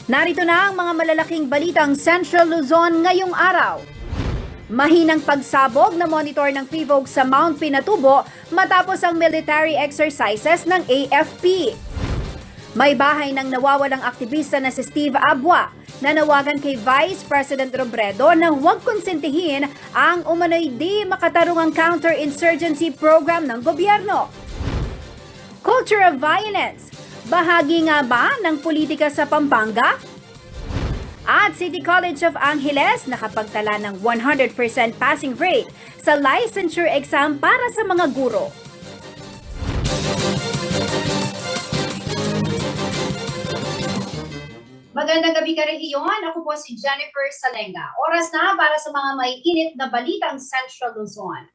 Narito na ang mga malalaking balitang Central Luzon ngayong araw. Mahinang pagsabog na monitor ng PHIVOLCS sa Mount Pinatubo matapos ang military exercises ng AFP. May bahay ng nawawalang aktivista na si Steve Abua na nawagan kay Vice President Robredo na huwag konsentihin ang umano'y di makatarungang counter-insurgency program ng gobyerno. Culture of violence. Bahagi nga ba ng politika sa Pampanga? At City College of Angeles nakapagtala ng 100% passing rate sa licensure exam para sa mga guro. Magandang gabi ka rehiyon. Ako po si Jennifer Salenga. Oras na para sa mga may init na balitang Central Luzon.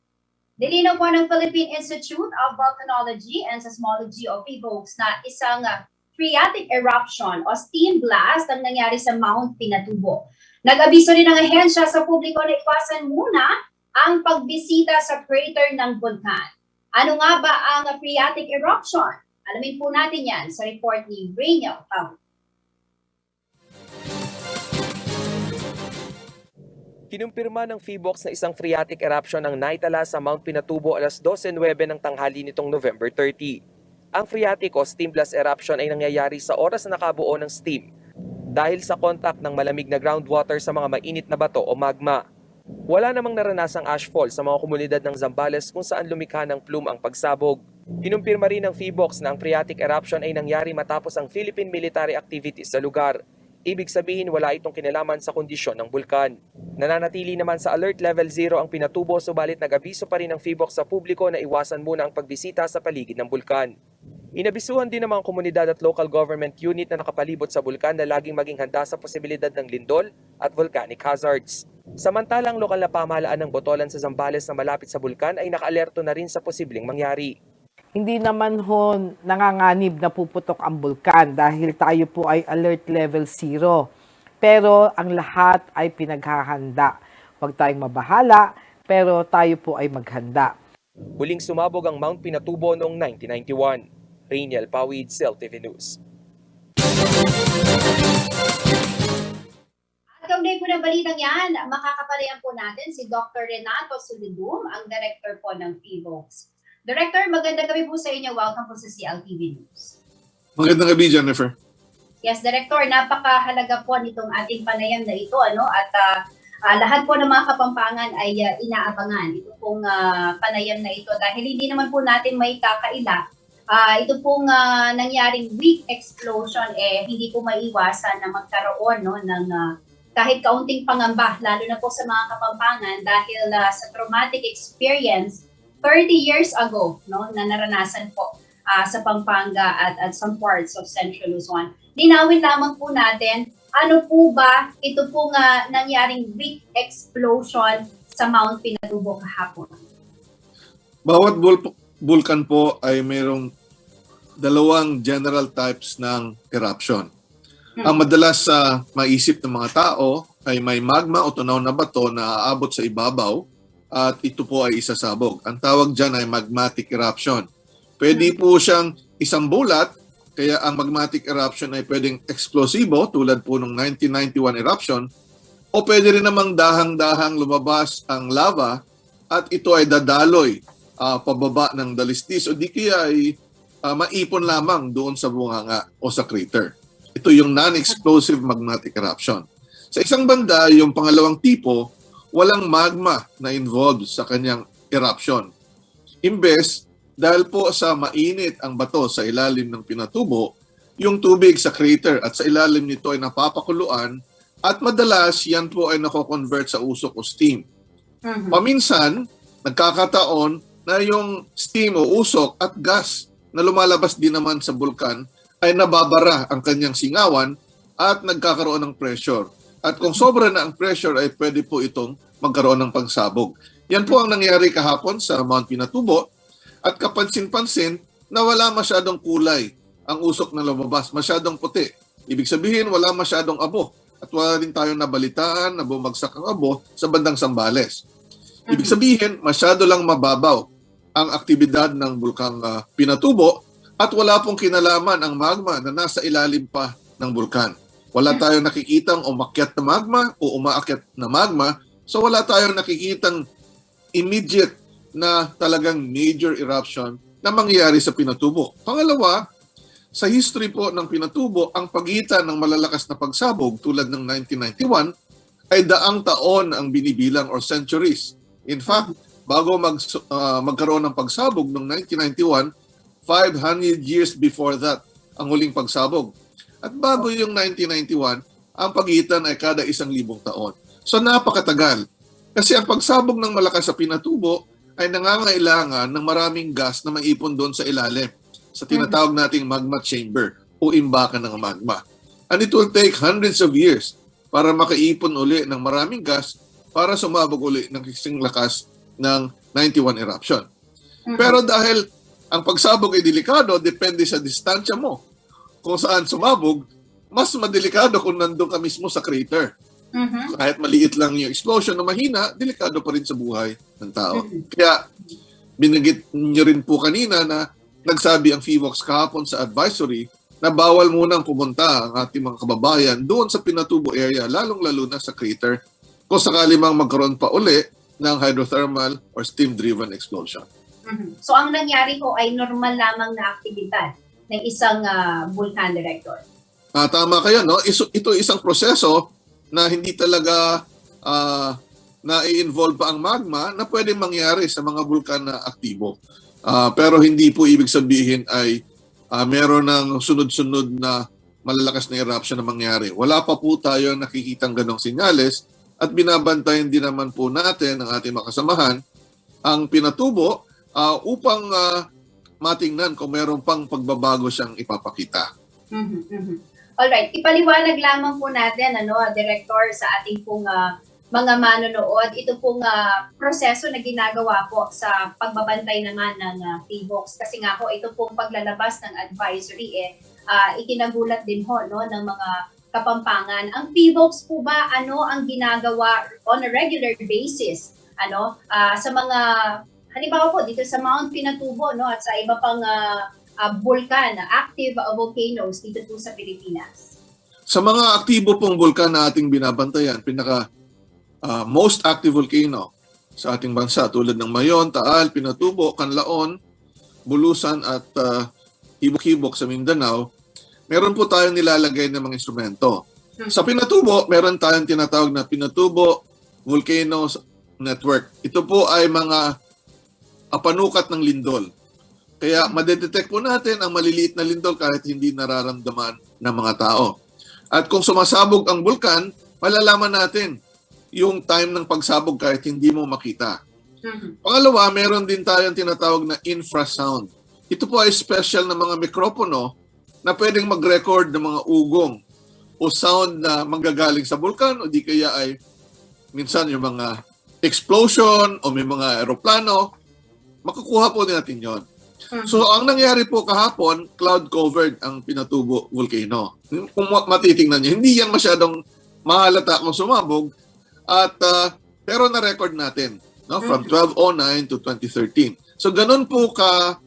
Nilinaw po ng Philippine Institute of Volcanology and Seismology o PHIVOLCS na isang phreatic eruption o steam blast ang nangyari sa Mount Pinatubo. Nag-abiso rin ang ahensya sa publiko na iwasan muna ang pagbisita sa crater ng bulkan. Ano nga ba ang phreatic eruption? Alamin po natin yan sa report ni Rainiel Pau. Kinumpirma ng PHIVOLCS na isang phreatic eruption ang naitala sa Mount Pinatubo alas 12:09 ng tanghali nitong November 30. Ang phreatic o steam blast eruption ay nangyayari sa oras na nakabuo ng steam dahil sa contact ng malamig na groundwater sa mga mainit na bato o magma. Wala namang naranasang ashfall sa mga komunidad ng Zambales kung saan lumikha ng plume ang pagsabog. Kinumpirma rin ng PHIVOLCS na ang phreatic eruption ay nangyari matapos ang Philippine military activities sa lugar. Ibig sabihin wala itong kinalaman sa kondisyon ng bulkan. Nananatili naman sa alert level 0 ang Pinatubo subalit nag-abiso pa rin ng PHIVOLCS sa publiko na iwasan muna ang pagbisita sa paligid ng bulkan. Inabisuhan din ng mga komunidad at local government unit na nakapalibot sa bulkan na laging maging handa sa posibilidad ng lindol at volcanic hazards. Samantalang lokal na pamahalaan ng Botolan sa Zambales na malapit sa bulkan ay naka-alerto na rin sa posibleng mangyari. Hindi naman ho nanganganib na puputok ang bulkan dahil tayo po ay alert level 0. Pero ang lahat ay pinaghahanda. Huwag tayong mabahala, pero tayo po ay maghanda. Huling sumabog ang Mount Pinatubo noong 1991. Rainiel Pawid, CELTV News. At kaugnay po ng balitang yan, makakapalayan po natin si Dr. Renato Solidum, ang director po ng PHIVOLCS. Director, magandang gabi po sa inyo. Welcome po sa CLTV News. Magandang gabi, Jennifer. Yes, Director, napakahalaga po nitong ating panayam na ito, at lahat po ng mga Kapampangan ay inaabangan ito pong panayam na ito dahil hindi naman po natin may kakaila. Ito pong nangyaring weak explosion, hindi po maiwasan na magkaroon ng kahit kaunting pangamba, lalo na po sa mga Kapampangan dahil sa traumatic experience 30 years ago, na naranasan po sa Pampanga at some parts of Central Luzon. Linawin lamang po natin, ano po ba ito pong nangyaring weak explosion sa Mount Pinatubo kahapon? Bawat bulkan po ay mayroong dalawang general types ng eruption. Ang madalas sa maisip ng mga tao ay may magma o tunaw na bato na aabot sa ibabaw at ito po ay isasabog. Ang tawag dyan ay magmatic eruption. Pwede po siyang isang bulat, kaya ang magmatic eruption ay pwedeng eksplosibo tulad po ng 1991 eruption o pwede rin namang dahang-dahang lumabas ang lava at ito ay dadaloy pababa ng dalisdis o di kaya ay maipon lamang doon sa bunganga o sa crater. Ito yung non-explosive magmatic eruption. Sa isang banda, yung pangalawang tipo, walang magma na involved sa kanyang eruption. Imbes, dahil po sa mainit ang bato sa ilalim ng Pinatubo, yung tubig sa crater at sa ilalim nito ay napapakuluan at madalas yan po ay nako-convert sa usok o steam. Paminsan, nagkakataon na yung steam o usok at gas na lumalabas din naman sa bulkan ay nababara ang kanyang singawan at nagkakaroon ng pressure. At kung sobra na ang pressure ay pwede po itong magkaroon ng pagsabog. Yan po ang nangyari kahapon sa Mount Pinatubo at kapansin-pansin na wala masyadong kulay ang usok na lumabas, masyadong puti. Ibig sabihin wala masyadong abo at wala rin tayong nabalitaan na bumagsak ang abo sa bandang Zambales. Ibig sabihin masyado lang mababaw ang aktibidad ng bulkang Pinatubo At wala pong kinalaman ang magma na nasa ilalim pa ng bulkan. Wala tayong nakikitang umakyat na magma o umaakyat na magma. So wala tayong nakikitang immediate na talagang major eruption na mangyayari sa Pinatubo. Pangalawa, sa history po ng Pinatubo, ang pagitan ng malalakas na pagsabog tulad ng 1991 ay daang taon ang binibilang or centuries. In fact, bago magkaroon ng pagsabog noong 1991, 500 years before that ang huling pagsabog. At bago yung 1991, ang pagitan ay kada 1,000 taon. So napakatagal. Kasi ang pagsabog ng malakas sa Pinatubo ay nangangailangan ng maraming gas na maipon doon sa ilalim, sa tinatawag nating magma chamber o imbakan ng magma. And it will take hundreds of years para makaipon uli ng maraming gas para sumabog uli ng kasing lakas ng 91 eruption. Pero dahil ang pagsabog ay delikado, depende sa distansya mo. Kung saan sumabog, mas madelikado kung nandun ka mismo sa crater. Kahit maliit lang yung explosion na mahina, delikado pa rin sa buhay ng tao. Kaya binanggit nyo rin po kanina na nagsabi ang PHIVOLCS kahapon sa advisory na bawal munang pumunta ang ating mga kababayan doon sa Pinatubo area, lalong-lalo na sa crater, kung sakali mang magkaroon pa uli ng hydrothermal or steam-driven explosion. So ang nangyari ko ay normal lamang na aktibidad ng isang vulkan, Director. Tama kayo, no? Ito isang proseso na hindi talaga na-involve pa ang magma na pwedeng mangyari sa mga bulkan na aktibo. Pero hindi po ibig sabihin ay meron ng sunod-sunod na malalakas na eruption na mangyari. Wala pa po tayo nakikitang ganong sinyales at binabantayan din naman po natin ang ating makasamahan ang Pinatubo upang matingnan kung meron pang pagbabago siyang ipapakita. Alright, ipaliwanag lamang po natin, Director, sa ating pong mga manonood, ito pong proseso na ginagawa po sa pagbabantay naman ng PHIVOLCS. Kasi nga po, ito pong paglalabas ng advisory, ikinagulat din ho ng mga Kapampangan. Ang PHIVOLCS po ba, ano ang ginagawa on a regular basis? Sa mga, halimbawa po, dito sa Mount Pinatubo, at sa iba pang vulkan, active volcanoes dito po sa Pilipinas. Sa mga aktibo pong bulkan na ating binabantayan, most active volcano sa ating bansa tulad ng Mayon, Taal, Pinatubo, Canlaon, Bulusan at Hibok-Hibok sa Mindanao, meron po tayong nilalagay ng mga instrumento. Sa Pinatubo, meron tayong tinatawag na Pinatubo Volcanoes Network. Ito po ay mga panukat ng lindol. Kaya madedetect po natin ang maliliit na lindol kahit hindi nararamdaman ng mga tao. At kung sumasabog ang bulkan, malalaman natin yung time ng pagsabog kahit hindi mo makita. Pangalawa, meron din tayong tinatawag na infrasound. Ito po ay special na mga mikropono na pwedeng mag-record ng mga ugong o sound na manggagaling sa bulkan o di kaya ay minsan yung mga explosion o may mga aeroplano, makukuha po natin yon. So ang nangyari po kahapon, cloud-covered ang Pinatubo volcano. Kung matitingnan niyo, hindi yan masyadong mahalata kung sumabog at pero na-record natin from 1209 to 2013. So ganun po ka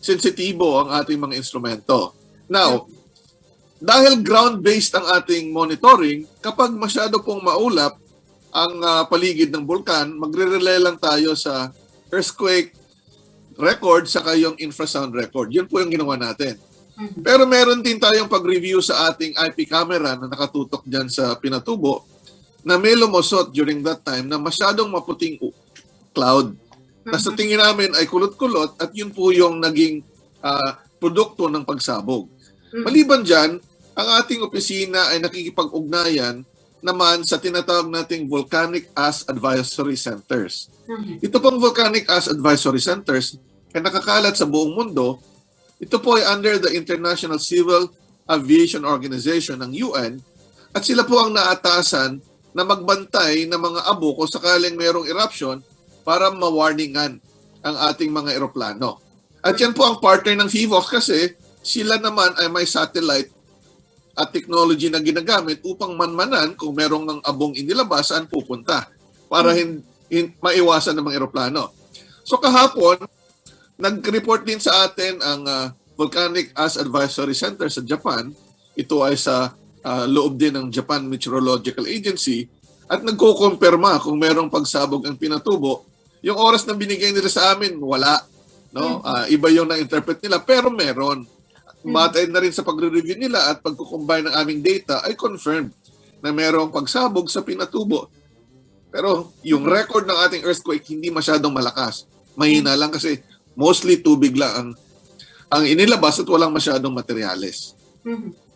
sensitibo ang ating mga instrumento. Now, dahil ground-based ang ating monitoring, kapag masyado pong maulap ang paligid ng bulkan, magre-relay lang tayo sa earthquake record saka yung infrasound record. Yun po yung ginawa natin. Pero meron din tayong pag-review sa ating IP camera na nakatutok dyan sa Pinatubo na may lumusot during that time na masyadong maputing cloud na sa tingin namin ay kulot-kulot at yun po yung naging produkto ng pagsabog. Maliban dyan, ang ating opisina ay nakikipag-ugnayan naman sa tinatawag nating Volcanic Ash Advisory Centers. Ito pong Volcanic Ash Advisory Centers ay nakakalat sa buong mundo. Ito po ay under the International Civil Aviation Organization ng UN at sila po ang naatasan na magbantay ng mga abo kung sakaling mayroong eruption para ma-warningan ang ating mga eroplano. At yan po ang partner ng PHIVOLCS kasi sila naman ay may satellite at technology na ginagamit upang manmanan kung merong ng abong inilabas saan pupunta para maiwasan ng mga eroplano. So kahapon, nag-report din sa atin ang Volcanic Ash Advisory Center sa Japan. Ito ay sa loob din ng Japan Meteorological Agency at nagkukumpirma kung merong pagsabog ang Pinatubo. Yung oras na binigay nila sa amin, wala. No? Iba yung na-interpret nila, pero meron. Batay na rin sa pagre-review nila at pagkukombine ng aming data ay confirmed na merong pagsabog sa Pinatubo. Pero yung record ng ating earthquake hindi masyadong malakas. Mahina lang kasi mostly tubig lang ang inilabas at walang masyadong materyales.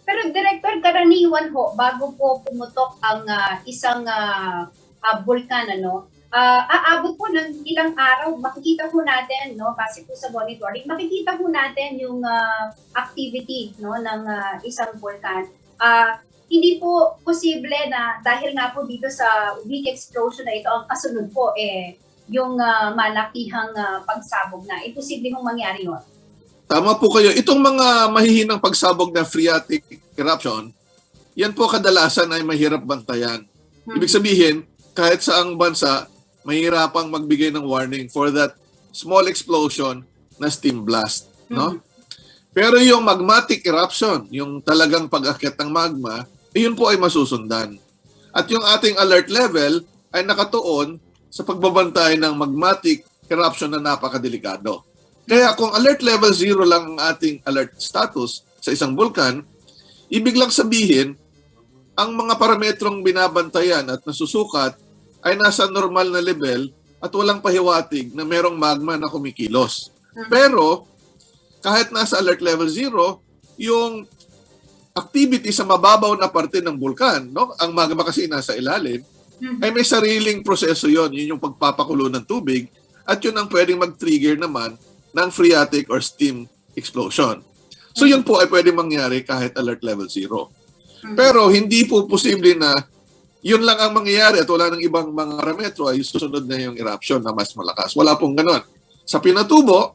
Pero Director, karaniwan ho, bago po pumutok ang isang vulkan, aabot po ng ilang araw, makikita po natin, kasi po sa monitoring, makikita po natin yung activity ng isang vulkan. Hindi po posible na dahil nga po dito sa weak explosion na ito, ang kasunod po yung malakihang pagsabog na. Imposible hong mangyari yun. Tama po kayo. Itong mga mahihinang pagsabog na phreatic eruption, yan po kadalasan ay mahirap bantayan. Ibig sabihin, kahit saang bansa, mahirapang magbigay ng warning for that small explosion na steam blast. No? Pero yung magmatic eruption, yung talagang pag-akyat ng magma, yun po ay masusundan. At yung ating alert level ay nakatuon sa pagbabantay ng magmatic eruption na napakadelikado. Kaya kung alert level 0 lang ang ating alert status sa isang vulkan, ibig lang sabihin, ang mga parametrong binabantayan at nasusukat ay nasa normal na level at walang pahiwatig na merong magma na kumikilos. Pero, kahit nasa alert level 0, yung activity sa mababaw na parte ng vulkan, ang magma kasi nasa ilalim, ay may sariling proseso yon. Yun yung pagpapakulo ng tubig at yun ang pwedeng mag-trigger naman ng phreatic or steam explosion. So yun po ay pwede mangyari kahit alert level 0. Pero hindi po posible na yun lang ang mangyayari at wala ng ibang mga parametro ay susunod na yung eruption na mas malakas. Wala pong ganon. Sa Pinatubo,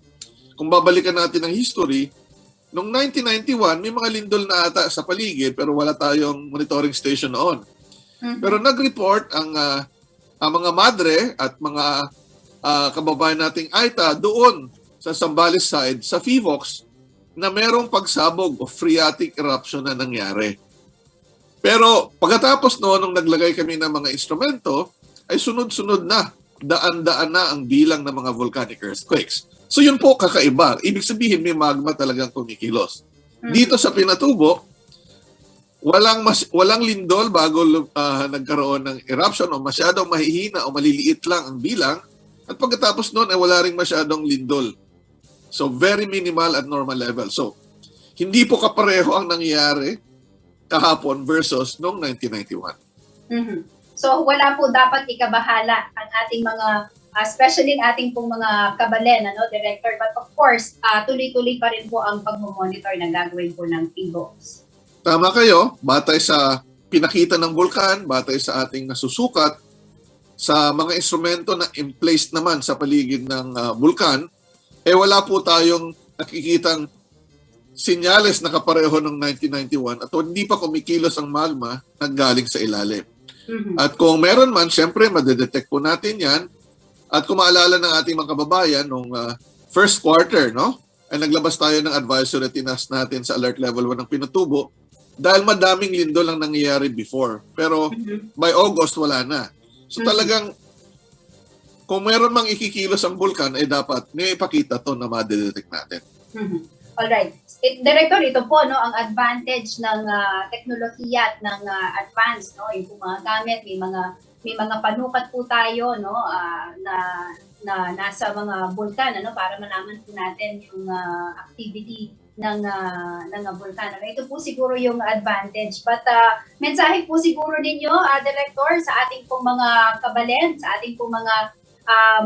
kung babalikan natin ang history, noong 1991, may mga lindol na ata sa paligid pero wala tayong monitoring station noon. Pero nag-report ang mga madre at mga kababayan nating AITA doon sa Zambales side, sa FIVOX, na merong pagsabog o phreatic eruption na nangyari. Pero pagkatapos nung naglagay kami ng mga instrumento, ay sunod-sunod na, daan-daan na ang bilang ng mga volcanic earthquakes. So yun po kakaiba. Ibig sabihin may magma talagang kumikilos. Dito sa Pinatubo, walang lindol bago nagkaroon ng eruption o masyadong mahihina o maliliit lang ang bilang. At pagkatapos noon ay wala ring masyadong lindol. So very minimal at normal level. So hindi po kapareho ang nangyayari kahapon versus noong 1991. So wala po dapat ikabahala ang ating mga, especially ang ating pong mga kabalen, Director. But of course, tuloy-tuloy pa rin po ang pag-monitor na gagawin po ng PHIVOLCS. Tama kayo. Batay sa pinakita ng vulkan, batay sa ating nasusukat, sa mga instrumento na in place naman sa paligid ng vulkan, wala po tayong nakikitang sinyales na kapareho ng 1991 at hindi pa kumikilos ang magma na galing sa ilalim. At kung meron man, syempre, madedetect po natin yan. At kung maalala ng ating mga kababayan, nung first quarter, ay naglabas tayo ng advisory tinas natin sa alert level 1 ng Pinatubo dahil madaming lindol ang nangyayari before. Pero by August, wala na. So talagang kung meron mang ikikilos ang vulkan, ay dapat may ipakita to na madedetect natin. Alright. Director, ito po ang advantage ng teknolohiya at ng advance, yung mga gamit, may mga panukat po tayo na nasa mga vulkan para malaman po natin yung activity ng vulkan. Ito po siguro yung advantage. But mensahe po siguro ninyo, Director, sa ating pong mga kabalen, sa ating pong mga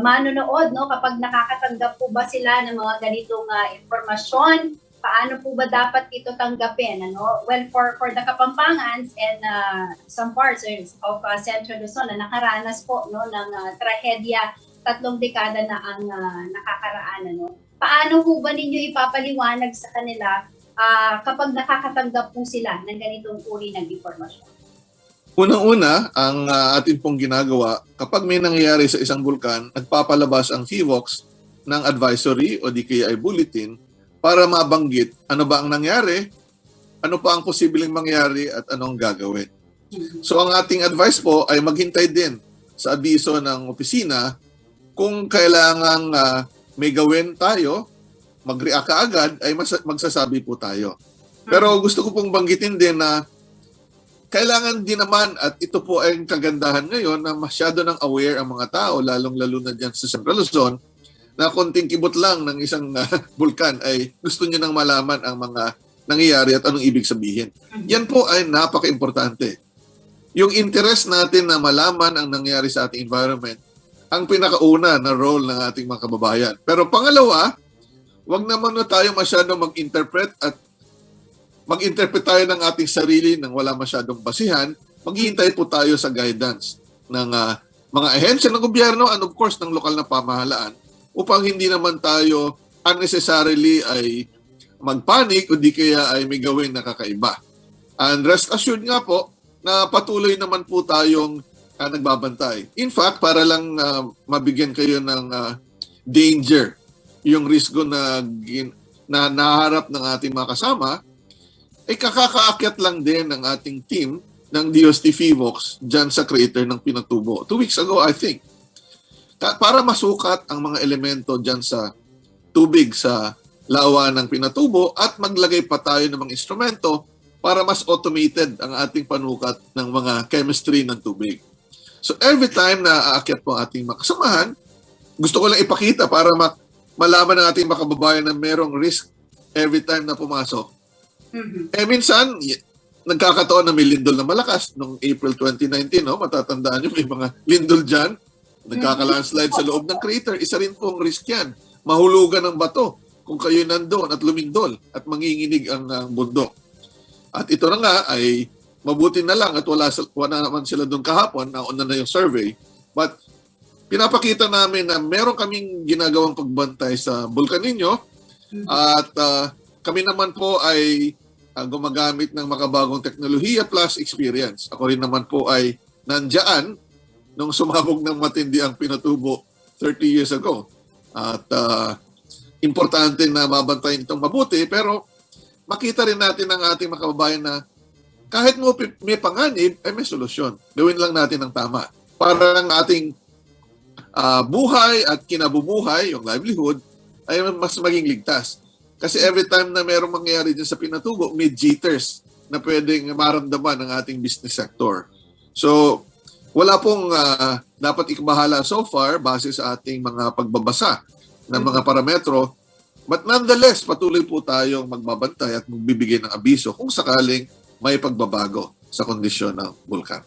manonood, kapag nakakatanggap po ba sila ng mga ganitong informasyon, paano po ba dapat ito tanggapin? Well, for the Kapampangans and some parts of Central Luzon na nakaranas po ng trahedya, 3 dekada na ang nakakaraan. Paano po ba ninyo ipapaliwanag sa kanila kapag nakakatanggap po sila ng ganitong uri ng informasyon? Unang-una, ang atin pong ginagawa, kapag may nangyayari sa isang vulkan, nagpapalabas ang FIVOX ng advisory o di kaya ay bulletin para mabanggit ano ba ang nangyari, ano pa ang posibleng mangyari at anong gagawin. So ang ating advice po ay maghintay din sa abiso ng opisina kung kailangang may gawin tayo, mag-react kaagad ay magsasabi po tayo. Pero gusto ko pong banggitin din na kailangan din naman, at ito po ay ang kagandahan ngayon, na masyado nang aware ang mga tao, lalong-lalo na dyan sa Central Luzon, na konting kibot lang ng isang bulkan ay gusto nyo nang malaman ang mga nangyayari at anong ibig sabihin. Yan po ay napaka-importante. Yung interest natin na malaman ang nangyayari sa ating environment, ang pinakauna na role ng ating mga kababayan. Pero pangalawa, wag naman na tayo masyado mag-interpret tayo ng ating sarili nang wala masyadong basihan. Maghihintay po tayo sa guidance ng mga ahensya ng gobyerno and of course ng lokal na pamahalaan upang hindi naman tayo unnecessarily ay magpanik o di kaya ay may gawin na kakaiba. And rest assured nga po na patuloy naman po tayong nagbabantay. In fact, para lang mabigyan kayo ng danger, yung risgo na naharap ng ating mga kasama, ay kakakaakyat lang din ng ating team ng DOST FIVOX dyan sa crater ng Pinatubo. 2 weeks ago, I think. Para masukat ang mga elemento dyan sa tubig sa lawa ng Pinatubo at maglagay pa tayo ng mga instrumento para mas automated ang ating panukat ng mga chemistry ng tubig. So every time na aakyat po ang ating makasamahan, gusto ko lang ipakita para malaman ng ating makababayan na merong risk every time na pumasok. Minsan, nagkakataon na may lindol na malakas noong April 2019, no? Matatandaan nyo, may mga lindol dyan. Nagkaka-landslide sa loob ng crater. Isa rin pong risk yan. Mahulugan ng bato kung kayo nandoon at lumindol at manginginig ang bundok. At ito na nga ay mabuti na lang at wala naman sila doon kahapon, nauna na yung survey. But pinapakita namin na meron kaming ginagawang pagbantay sa bulkan ninyo at kami naman po ay gumagamit ng makabagong teknolohiya plus experience. Ako rin naman po ay nandiyan nung sumabog ng matindi ang Pinatubo 30 years ago. At importante na mabantayan itong mabuti, pero makita rin natin ang ating makababayan na kahit may panganib, ay may solusyon. Gawin lang natin ang tama. Para ang ating buhay at kinabubuhay, yung livelihood, ay mas maging ligtas. Kasi every time na merong mangyayari dyan sa Pinatubo, may jitters na pwedeng maramdaman ng ating business sector. So, wala pong dapat ikabahala so far base sa ating mga pagbabasa ng mga parametro. But nonetheless, patuloy po tayong magbabantay at magbibigay ng abiso kung sakaling may pagbabago sa kondisyon ng bulkan.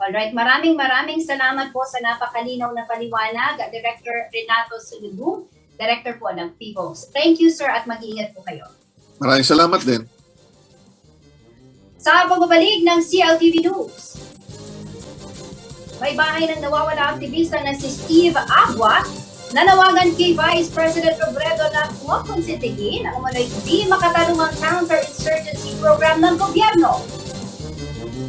Alright, maraming salamat po sa napakalinaw na paliwanag, Director Renato Sulubong, Director po ng FIVOX. Thank you, sir, at mag-iingat po kayo. Maraming salamat din. Sa pagbabalik ng CLTV News, may bahay ng nawawala aktivista na si Steve Agua, nanawagan kay Vice President Robredo na kumakonsintigin ang umano'y di makatarungang counter-insurgency program ng gobyerno.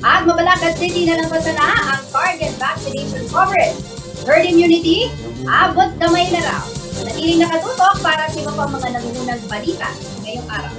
At Mabalacat City na lampasan na ang target vaccination coverage. Herd immunity, abot kamay na raw. Natiling nakatutok para sa iba pang mga nangungunang balita ngayong araw.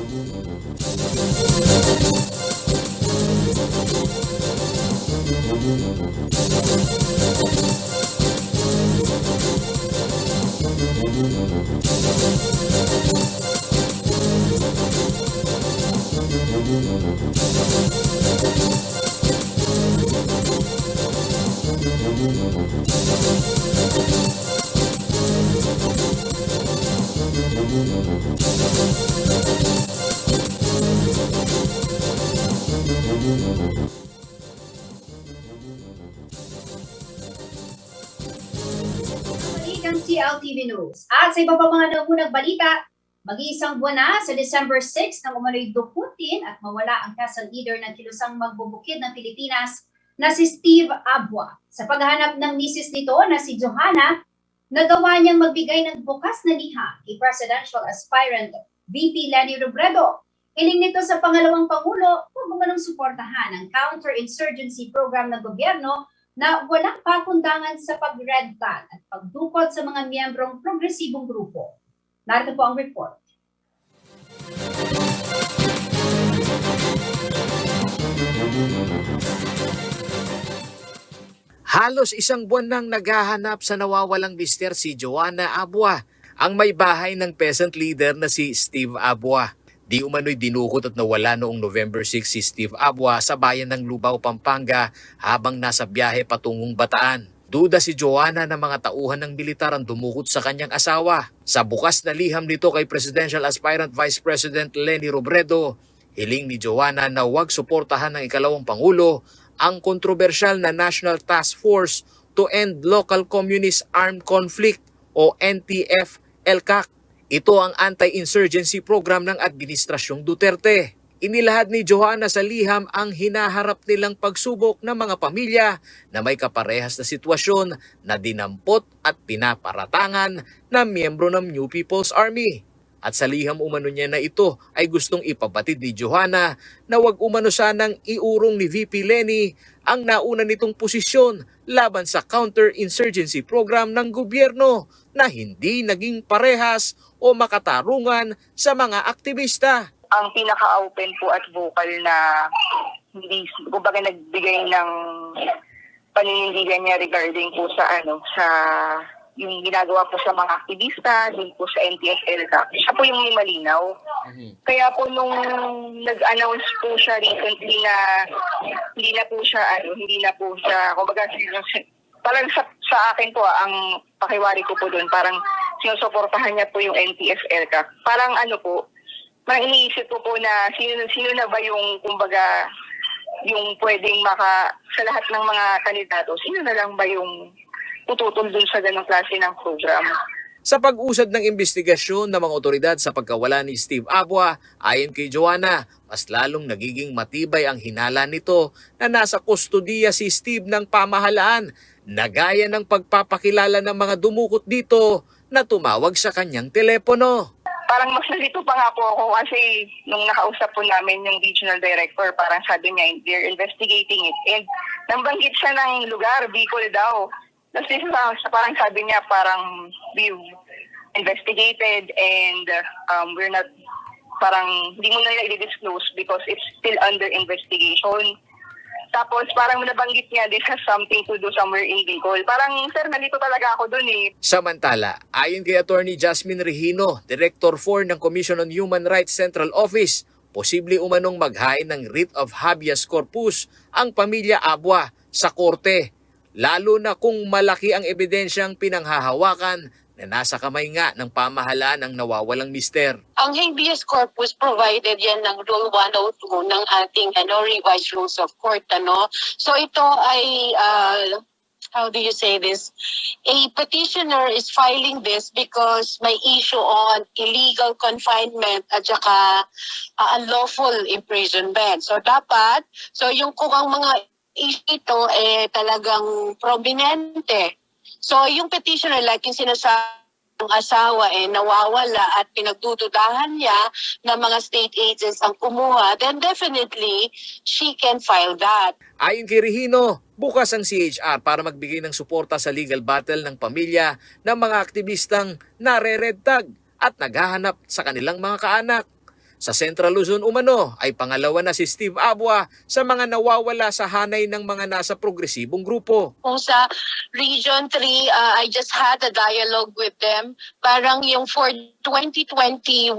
Balik ang CLTV News. At sa iba pa mga nangunang balita, mag-iisang buwan na sa December 6 nang umano'y dukutin at mawala ang kasang leader ng kilusang magbubukid ng Pilipinas na si Steve Agua. Sa paghahanap ng misis nito na si Johanna, nagawa niyang magbigay ng bukas na liha kay presidential aspirant VP Leni Robredo. Hiling nito sa pangalawang Pangulo kung gumanong suportahan ang counter-insurgency program ng gobyerno na walang pakundangan sa pag-red tag at pagdukot sa mga miyembrong progresibong grupo. Narito po ang report. Halos isang buwan nang naghahanap sa nawawalang mister si Joanna Abua, ang may bahay ng peasant leader na si Steve Abua. Di umano'y dinukot at nawala noong November 6 si Steve Abua sa bayan ng Lubao, Pampanga habang nasa biyahe patungong Bataan. Duda si Joanna na mga tauhan ng militar ang dumukot sa kanyang asawa. Sa bukas na liham nito kay Presidential Aspirant Vice President Leni Robredo, hiling ni Joanna na huwag suportahan ng ikalawang Pangulo ang kontrobersyal na National Task Force to End Local Communist Armed Conflict o NTF-ELCAC. Ito ang anti-insurgency program ng Administrasyong Duterte. Inilahad ni Joanna sa liham ang hinaharap nilang pagsubok ng mga pamilya na may kaparehas na sitwasyon na dinampot at pinaparatangan na miyembro ng New People's Army. At sa liham umano niya na ito ay gustong ipabatid ni Joanna na wag umano sanang iurong ni VP Leni ang nauna nitong posisyon laban sa counter-insurgency program ng gobyerno na hindi naging parehas o makatarungan sa mga aktivista. Ang pinaka-open po at vocal na hindi, kumbaga nagbigay ng paninindigan niya regarding po sa yung ginagawa po sa mga aktivista, din po sa NTF-ELCAC. Siya po yung may malinaw. Kaya po nung nag-announce po siya recently na hindi na po siya, kumbaga parang sa akin po, ang pakiwari ko po doon, parang sinusuportahan niya po yung NTF-ELCAC. Parang parang iniisip ko po na sino na ba yung, kumbaga, yung pwedeng sa lahat ng mga kandidato, sino na lang ba yung tututol dun sa ganong klase ng program. Sa pag-usad ng investigasyon ng mga otoridad sa pagkawala ni Steve Abua, ayon kay Joanna, mas lalong nagiging matibay ang hinala nito na nasa kustodiya si Steve ng pamahalaan, na gaya ng pagpapakilala ng mga dumukot dito na tumawag sa kanyang telepono. Parang mas nalito pa nga po ako kasi nung nakausap po namin yung regional director, parang sabi niya, they're investigating it. And nambanggit siya ng lugar, Bicol daw. Tapos parang sabi niya, parang we've investigated and we're not, parang hindi mo na nila i-disclose because it's still under investigation. Tapos parang nabanggit niya, this has something to do somewhere in Bicol. Parang, sir, nalito talaga ako dun eh. Samantala, ayon kay Attorney Jasmine Regino, Director 4 ng Commission on Human Rights Central Office, posible umanong maghain ng writ of habeas corpus ang pamilya Abua sa korte, lalo na kung malaki ang ebidensyang pinanghahawakan na nasa kamay nga ng pamahalaan ng nawawalang mister. Ang habeas corpus provided yan ng Rule 102 ng ating revised rules of court. So ito ay, how do you say this? A petitioner is filing this because may issue on illegal confinement at saka unlawful imprisonment. So dapat, kung ang mga issue ito talagang prominente. So yung petitioner, like yung sinasabi ng asawa nawawala at pinagdududahan niya na mga state agents ang kumuha, then definitely she can file that. Ayon kay Regino, bukas ang CHR para magbigay ng suporta sa legal battle ng pamilya ng mga aktivistang nare-red tag at naghahanap sa kanilang mga kaanak. Sa Central Luzon umano ay pangalawa na si Steve Abua sa mga nawawala sa hanay ng mga nasa progresibong grupo. Kung sa Region 3, I just had a dialogue with them. Parang yung for 2021,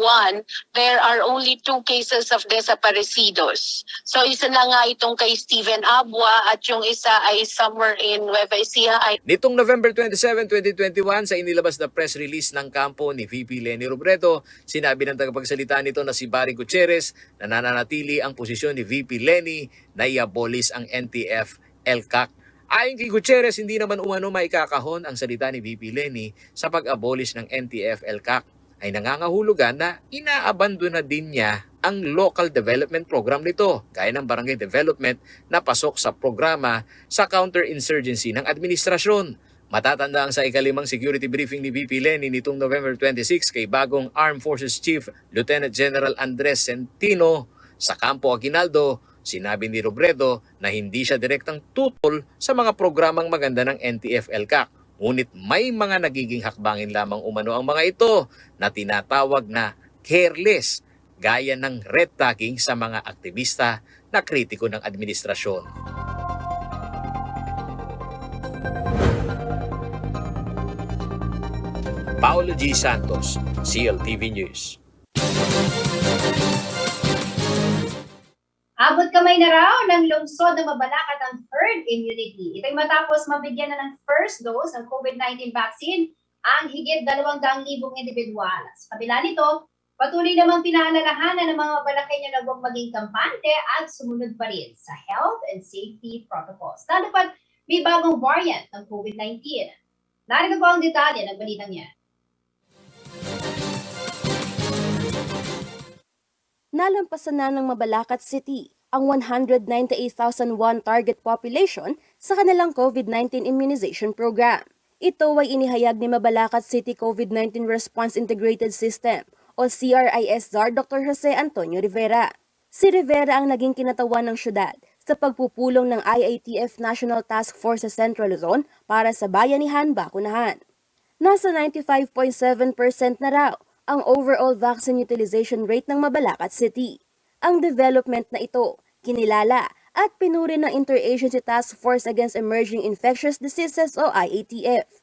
there are only 2 cases of desaparecidos. So isa na nga itong kay Steven Abua at yung isa ay somewhere in Nueva Ecija. Nitong November 27, 2021, sa inilabas na press release ng kampo ni VP Leni Robredo, sinabi ng tagapagsalita nito na si Barry Gutierrez na nananatili ang posisyon ni VP Leni na i-abolish ang NTF-ELCAC. Ayon kay Gutierrez, hindi naman umano maikakahon ang salita ni VP Leni sa pag-abolish ng NTF-ELCAC, ay nangangahulugan na inaabandon na din niya ang local development program nito, gaya ng barangay development na pasok sa programa sa counter-insurgency ng administrasyon. Matatandaan sa ikalimang security briefing ni VP Leni nitong November 26 kay bagong Armed Forces Chief Lieutenant General Andres Centino sa Campo Aguinaldo, sinabi ni Robredo na hindi siya direktang tutol sa mga programang maganda ng NTF-ELCAC. Ngunit may mga nagiging hakbangin lamang umano ang mga ito na tinatawag na careless, gaya ng red tagging sa mga aktivista na kritiko ng administrasyon. Paolo G. Santos, CLTV News. Abot kamay na raw ng lungsod na mabalakad ang herd immunity. Ito'y matapos mabigyan na ng first dose ng COVID-19 vaccine ang higit 200,000 individual. Sa kabila nito, patuloy namang pinaalalahanan ng mga mabalakay na huwag maging kampante at sumunod pa rin sa health and safety protocols. Lalo pat may bagong variant ng COVID-19. Narito po ang detalye ng balitang yan. Nalampasan na ng Mabalacat City ang 198,001 target population sa kanilang COVID-19 immunization program. Ito ay inihayag ni Mabalacat City COVID-19 Response Integrated System o CRISR Dr. Jose Antonio Rivera. Si Rivera ang naging kinatawan ng syudad sa pagpupulong ng IATF National Task Force sa Central Luzon para sa bayanihan bakunahan. Nasa 95.7% na raw ang overall vaccine utilization rate ng Mabalacat City. Ang development na ito, kinilala at pinuri ng Interagency Task Force Against Emerging Infectious Diseases o IATF.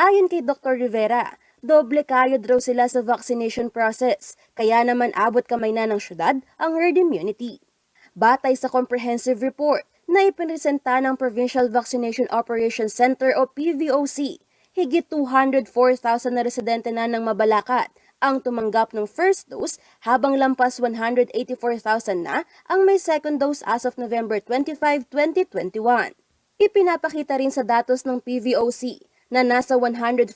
Ayon kay Dr. Rivera, doble kayod raw sila sa vaccination process, kaya naman abot kamay na ng syudad ang herd immunity. Batay sa comprehensive report na ipinresenta ng Provincial Vaccination Operations Center o PVOC, higit 204,000 na residente na ng Mabalacat ang tumanggap ng first dose habang lampas 184,000 na ang may second dose as of November 25, 2021. Ipinapakita rin sa datos ng PVOC na nasa 105%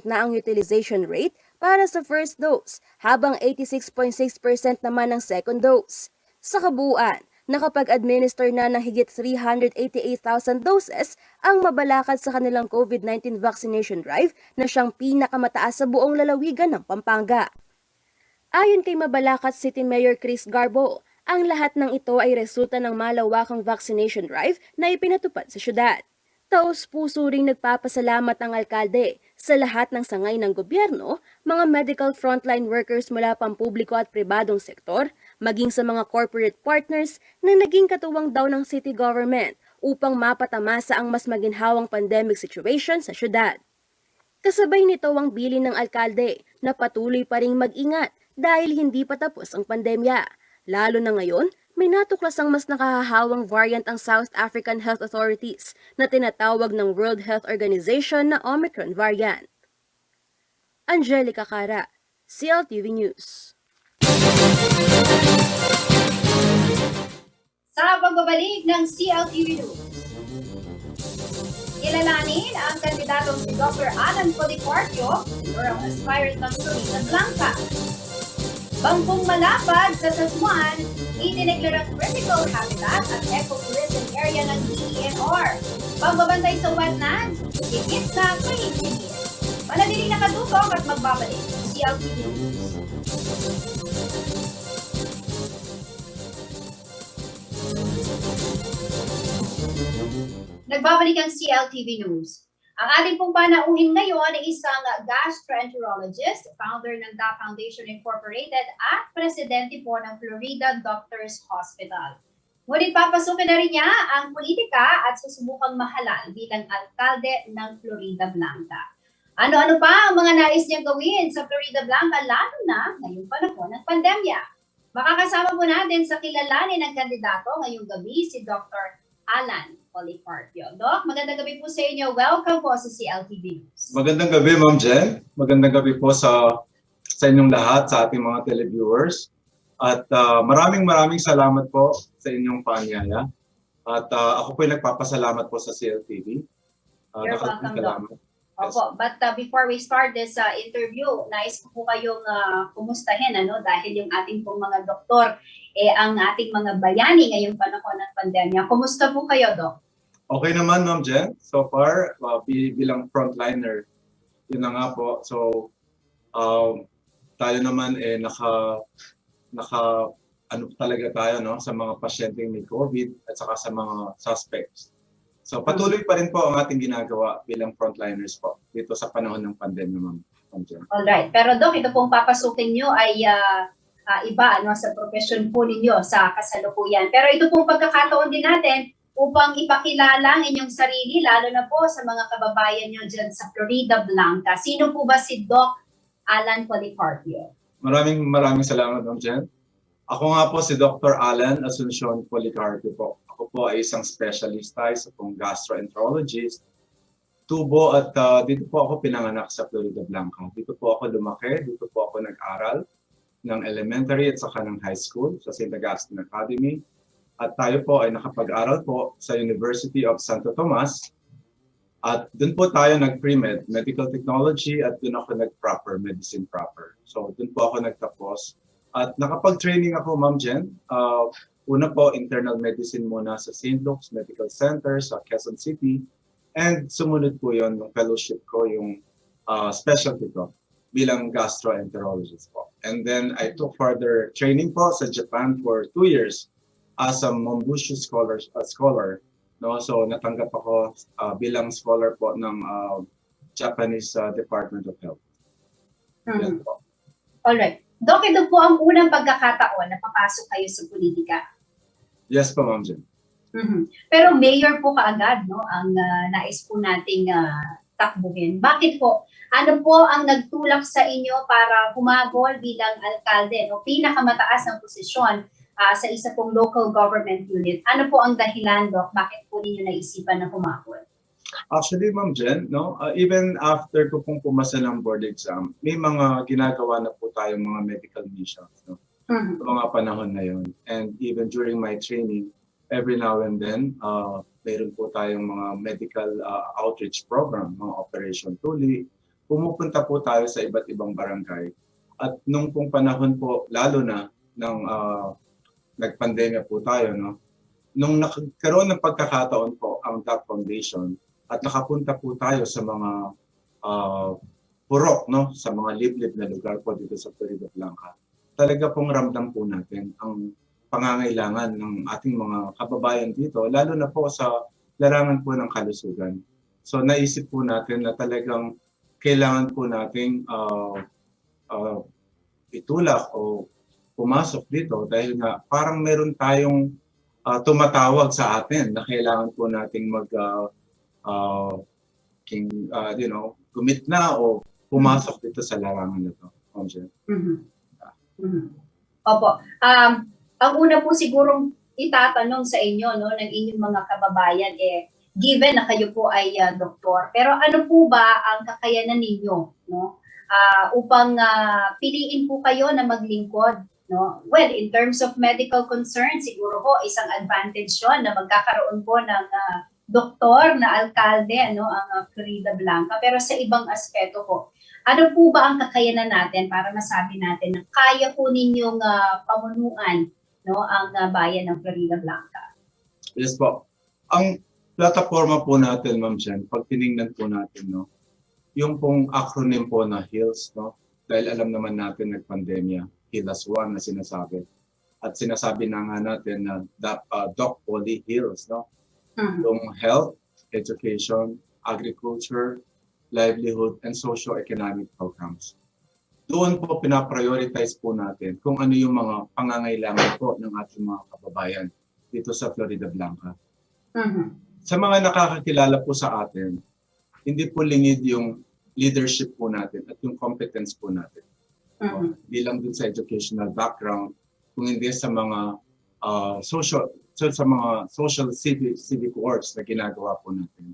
na ang utilization rate para sa first dose habang 86.6% naman ang second dose. Sa kabuuan, nakapag-administer na ng higit 388,000 doses ang Mabalacat sa kanilang COVID-19 vaccination drive na siyang pinakamataas sa buong lalawigan ng Pampanga. Ayon kay Mabalacat City Mayor Chris Garbo, ang lahat ng ito ay resulta ng malawakang vaccination drive na ipinatupad sa syudad. Taos-puso ring nagpapasalamat ang alkalde sa lahat ng sangay ng gobyerno, mga medical frontline workers mula pampubliko at pribadong sektor, maging sa mga corporate partners na naging katuwang daw ng city government upang mapatamasa ang mas maginhawang pandemic situation sa syudad. Kasabay nito ang bilin ng alkalde na patuloy pa ring mag-ingat dahil hindi pa tapos ang pandemya. Lalo na ngayon, may natuklasang mas nakahahawang variant ang South African Health Authorities na tinatawag ng World Health Organization na Omicron variant. Angelica Cara, CLTV News. Sa pagbabalik ng CLTV News, kilalanin ang kandidatong si Dr. Alan Policarpio, rural aspirant ng Florida Blanca. Bangkong malapad sa Sasmuan, idineklarang critical habitat at ecotourism area ng DENR. Pagbabantay sa wetlands, higit na kahihinigin. Manatiling nakatutok at magbabalik sa CLTV News. Nagbabalik ang CLTV News. Ang ating pong panauhin ngayon ay isang gastroenterologist, founder ng The Foundation Incorporated at presidente po ng Florida Doctors Hospital. Ngunit papasukin na rin niya ang politika at susubukang mahalal bilang alkalde ng Florida Blanca. Ano-ano pa ang mga nais niyang gawin sa Florida Blanca lalo na ngayong panahon ng pandemya? Makakasama po natin sa kilalanin ng kandidato ngayong gabi si Dr. Alan Policarpio. Doc, magandang gabi po sa inyo. Welcome po sa CLTV News. Magandang gabi, Ma'am Jen. Magandang gabi po sa inyong lahat, sa ating mga televiewers. At maraming salamat po sa inyong paanyaya. At ako po ay nagpapasalamat po sa CLTV. You're welcome, Doc. Opo, but before we start this interview, nais ko po kayong kumustahin dahil yung ating pong mga doktor, ang ating mga bayani ngayong panahon ng pandemya. Kumusta po kayo, Doc? Okay naman, Ma'am Jen. So far, bilang frontliner, yun na nga po. So, tayo naman ano talaga tayo sa mga pasyenteng may COVID at saka sa mga suspects. So patuloy pa rin po ang ating ginagawa bilang frontliners po dito sa panahon ng pandemya, Ma'am Jen. Alright, pero Doc, ito pong papasukin nyo ay iba sa profession po ninyo sa kasalukuyan. Pero ito pong pagkakataon din natin upang ipakilala ang inyong sarili, lalo na po sa mga kababayan nyo dyan sa Florida Blanca. Sino po ba si Doc Alan Policarpio? Maraming salamat, Ma'am Jen. Ako nga po si Dr. Alan Asuncion Policarpio po. Ako po ay isang specialista, isa pong gastroenterologist, tubo at dito po ako pinanganak sa Florida Blanca. Dito po ako lumaki, dito po ako nag-aral ng elementary at saka ng high school sa St. Augustine Academy. At tayo po ay nakapag-aral po sa University of Santo Tomas. At doon po tayo nag-pre-med, medical technology, at doon ako nag-proper, medicine proper. So doon po ako nagtapos. At nakapag-training ako, Ma'am Jen. Una po, internal medicine muna sa St. Luke's Medical Center sa Quezon City. And sumunod po yon yung fellowship ko, yung specialty ko bilang gastroenterologist po. And then I took further training po sa Japan for 2 years as a Mombushu scholar. No? So natanggap ako bilang scholar po ng Japanese Department of Health. Yan po. Alright. Doc, ito po ang unang pagkakataon na papasok kayo sa politika. Yes po, Ma'am Jen. Pero mayor po kaagad, no, ang nais po nating takbuhin. Bakit po? Ano po ang nagtulak sa inyo para humagol bilang alkalde, no, pinakamataas ng posisyon sa isa pong local government unit? Ano po ang dahilan, Doc? Bakit po ninyo naisipan na humagol? Actually, Ma'am Jen, no, even after ko pong pumasa ng board exam, may mga ginagawa na po tayong mga medical missions, no, sa mga panahon na yon. And even during my training, every now and then, mayroon po tayong mga medical outreach program, mga Operation Tuli. Pumupunta po tayo sa iba't ibang barangay. At nung pong panahon po, lalo na nang nagpandemya po tayo, no, nung nagkaroon ng pagkakataon po ang DAP Foundation at nakapunta po tayo sa mga purok, no, sa mga liblib na lugar po dito sa Florida Blanca, talaga pong ramdam po natin ang pangangailangan ng ating mga kababayan dito, lalo na po sa larangan po ng kalusugan. So naisip po natin na talagang kailangan po nating itulak o pumasok dito dahil nga parang meron tayong tumatawag sa atin na kailangan po nating commit na o pumasok dito sa larangan na to. Opo. Ang una po sigurong itatanong sa inyo, no, ng inyong mga kababayan, given na kayo po ay doktor, pero ano po ba ang kakayanan ninyo, no, upang piliin po kayo na maglingkod, no? Well, in terms of medical concern, siguro po isang advantage yon na magkakaroon po ng doktor na alkalde, ano, ang Florida Blanca, pero sa ibang aspeto po, ano po ba ang kakayanan natin para masabi natin na kaya po ninyong pamunuan, no, ang bayan ng Florida Blanca? Yes po. Ang plataforma po natin, Ma'am Jen, pag tinignan po natin, no, yung pong acronym po na HEALS, no, dahil alam naman natin nagpandemya, HEALS 1 na sinasabi. At sinasabi na nga natin na Doc Poly HEALS, no? Yung health, education, agriculture, livelihood, and socio-economic programs. Doon po pinaprioritize po natin kung ano yung mga pangangailangan po ng ating mga kababayan dito sa Florida Blanca. Sa mga nakakakilala po sa atin, hindi po lingid yung leadership po natin at yung competence po natin. Hindi lang dun sa educational background, kung hindi sa mga social civic works na ginagawa po natin.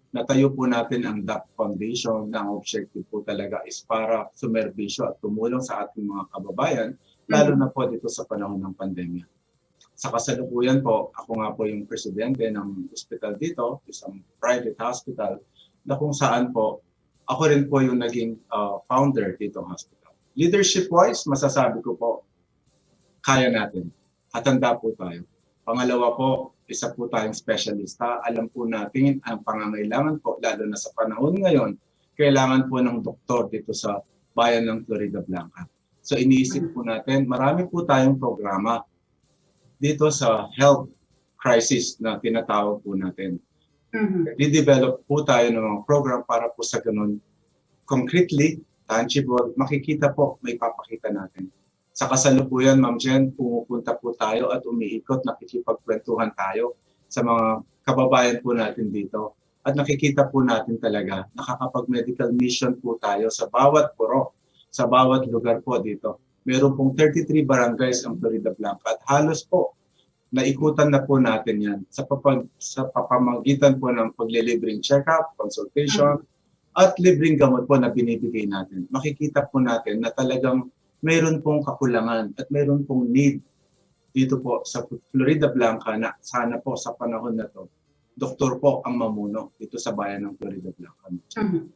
Natayo po natin ang DAP Foundation na ang objective po talaga is para sumerbisyo at tumulong sa ating mga kababayan, lalo na po dito sa panahon ng pandemya. Sa kasalukuyan po, ako nga po yung presidente ng hospital dito, isang private hospital, na kung saan po, ako rin po yung naging founder dito ng hospital. Leadership-wise, masasabi ko po, kaya natin. Hatanda po tayo. Pangalawa po, isa po tayong specialista. Alam po natin ang pangangailangan po, lalo na sa panahon ngayon, kailangan po ng doktor dito sa bayan ng Florida Blanca. So iniisip po natin, marami po tayong programa dito sa health crisis na tinatawag po natin. I-develop po tayo ng mga program para po sa ganun, concretely, tangible, makikita po, may papakita natin. Sa kasalukuyan, Ma'am Jen, pumupunta po tayo at umiikot, nakikipagkwentuhan tayo sa mga kababayan po natin dito. At nakikita po natin talaga, nakakapag-medical mission po tayo sa bawat puro, sa bawat lugar po dito. Meron pong 33 barangays ang Florida Blanca at halos po naikutan na po natin yan sa papamagitan po ng paglilibreng check-up, consultation, at libreng gamot po na binibigay natin. Makikita po natin na talagang mayroon pong kakulangan at mayroon pong need dito po sa Florida Blanca na sana po sa panahon na to, doktor po ang mamuno dito sa bayan ng Florida Blanca. And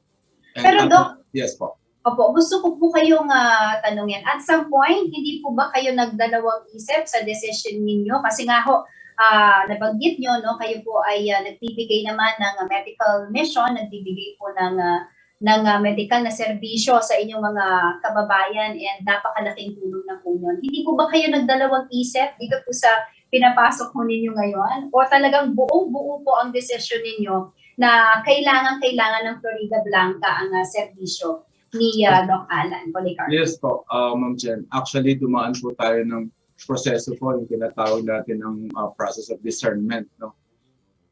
Pero Doc, yes po. opo, gusto ko po kayong tanungin. At some point, hindi po ba kayo nagdalawang isip sa decision ninyo? Kasi nga ho, nabanggit nyo, no, kayo po ay nagbibigay naman ng medical mission, nagbibigay po ng medical na serbisyo sa inyong mga kababayan and napakalaking tulong na po yun. Hindi po ba kayo nagdalawang isip dito po sa pinapasok mo ninyo ngayon? O talagang buong-buo po ang decision ninyo na kailangan ng Florida Blanca ang serbisyo ni Doc Alan Policarpio? Yes po, Ma'am Jen. Actually, dumaan po tayo ng proseso po, yung tinatawag natin ng process of discernment. No?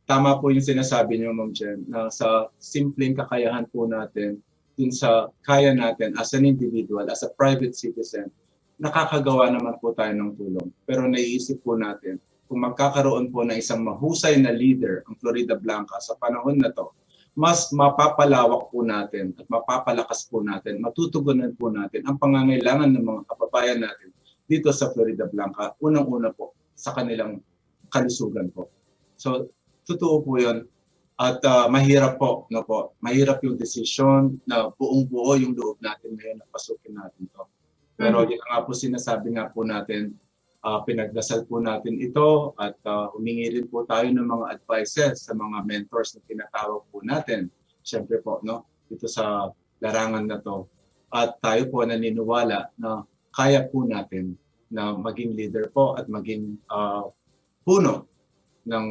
Tama po yung sinasabi niyo, Ma'am Jen, na sa simpleng kakayahan po natin, dun sa kaya natin as an individual, as a private citizen, nakakagawa naman po tayo ng tulong. Pero naiisip po natin, kung magkakaroon po ng isang mahusay na leader ang Florida Blanca sa panahon na to, mas mapapalawak po natin at mapapalakas po natin, matutugunan po natin ang pangangailangan ng mga kababayan natin dito sa Florida Blanca, unang-una po sa kanilang kalusugan po. So, totoo po yun. At mahirap po, no po, mahirap yung decision na buong-buo yung loob natin ngayon na pasukin natin to. Pero yun nga po sinasabi nga po natin, pinagdasal po natin ito at humingi rin po tayo ng mga advices sa mga mentors na tinatawag po natin. Siyempre po, no, dito sa larangan na to. At tayo po naniniwala na kaya po natin na maging leader po at maging puno ng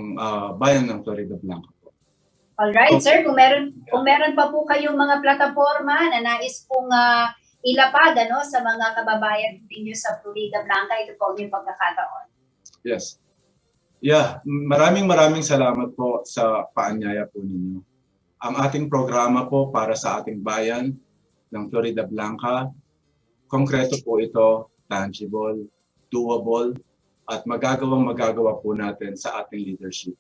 bayan ng Florida Blanca po. Alright, sir. Kung meron pa po kayong mga plataforma na nais pong ilapag sa mga kababayan ninyo sa Florida Blanca, ito po yung pagkakataon. Yes. Yeah, maraming salamat po sa paanyaya po ninyo. Ang ating programa po para sa ating bayan ng Florida Blanca, konkreto po ito, tangible, doable, at magagawa po natin sa ating leadership.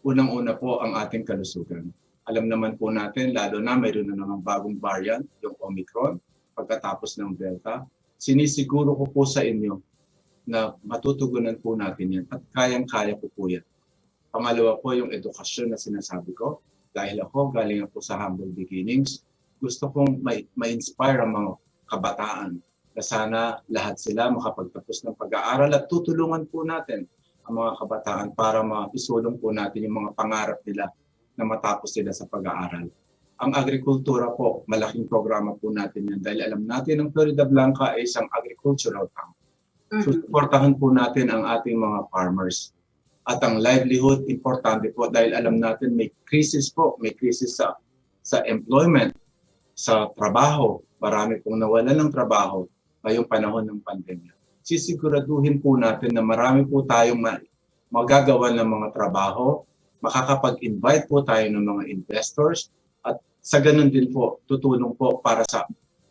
Unang-una po ang ating kalusugan. Alam naman po natin, lalo na mayroon na namang bagong variant, yung Omicron, pagkatapos ng Delta, sinisiguro ko po sa inyo na matutugunan po natin yan at kayang-kaya po yan. Pangalawa po yung edukasyon na sinasabi ko. Dahil ako galing po sa humble beginnings, gusto kong ma-inspire ang mga kabataan na sana lahat sila makapagtapos ng pag-aaral at tutulungan po natin ang mga kabataan para maisulong po natin yung mga pangarap nila na matapos sila sa pag-aaral. Ang agrikultura po, malaking programa po natin yan dahil alam natin ang Florida Blanca ay isang agricultural town. Susuportahan po natin ang ating mga farmers. At ang livelihood, importante po dahil alam natin may crisis po, may crisis sa employment, sa trabaho. Marami pong nawalan ng trabaho ngayong panahon ng pandemya. Sisiguraduhin po natin na marami po tayong magagawa ng mga trabaho, makakapag-invite po tayo ng mga investors, at sa ganun din po, tutulong po para sa